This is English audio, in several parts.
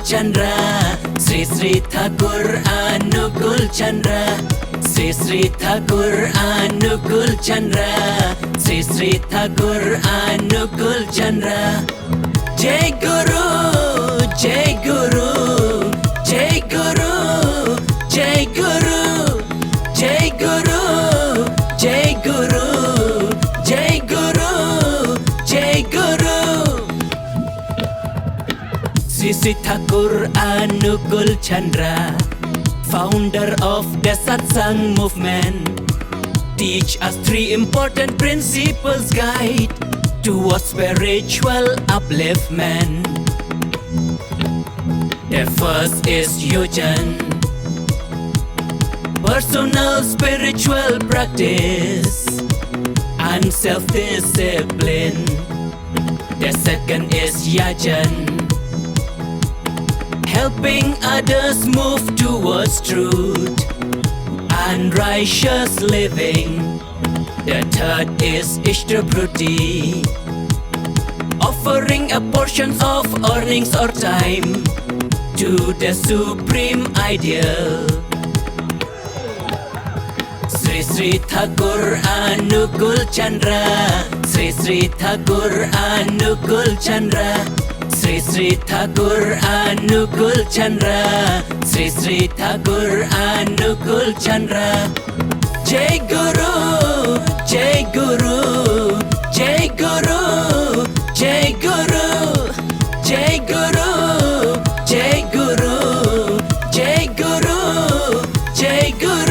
Chandra, Sri Sri Thakur Anukul Chandra, Sri Sri Thakur Anukul Chandra, Sri Sri Thakur Anukul Chandra. Jai Guru, Jai Guru, Jai Guru, Jai Guru, Jai Guru, Jai Guru, Jai Guru, Jai Guru. Sri Sri Thakur Anukul Chandra, founder of the Satsang movement, teach us three important principles guide towards spiritual upliftment. The first is Yojan, personal spiritual practice and self-discipline. The second is Yajan, helping others move towards truth and righteous living. The third is Ishtabruti, offering a portion of earnings or time to the supreme ideal. Sri Sri Thakur Anukul Chandra, Sri Sri Thakur Anukul Chandra, Sri Sri Thakur Anukul Chandra, Sri Sri Thakur Anukul Chandra. Jai Guru, Jai Guru, Jai Guru, Jai Guru, Jai Guru, Jai Guru, Jai Guru, Jai Guru.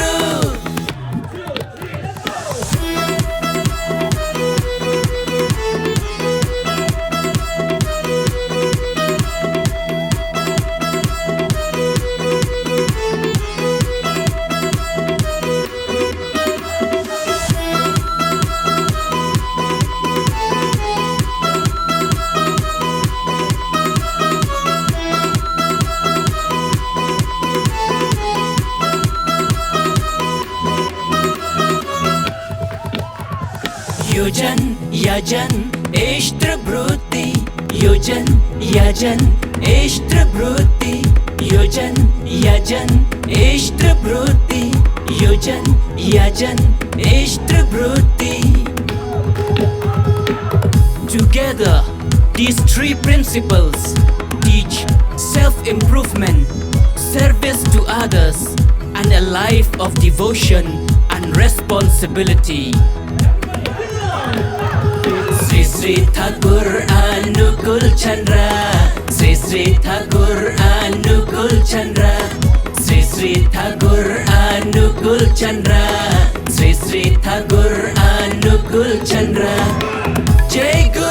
Yojan, Yajan, Ishtabruti, Yojan, Yajan, Ishtabruti, Yojan, Yajan, Ishtabruti, Yojan, Yajan, Ishtabruti. Together, these three principles teach self-improvement, service to others, and a life of devotion and responsibility. Sri Sri Thakur Anukul Chandra, Sri Sri Thakur Anukul Chandra, Sri Sri Thakur Anukul Chandra, Sri Sri Thakur Anukul Chandra. Jai Guru.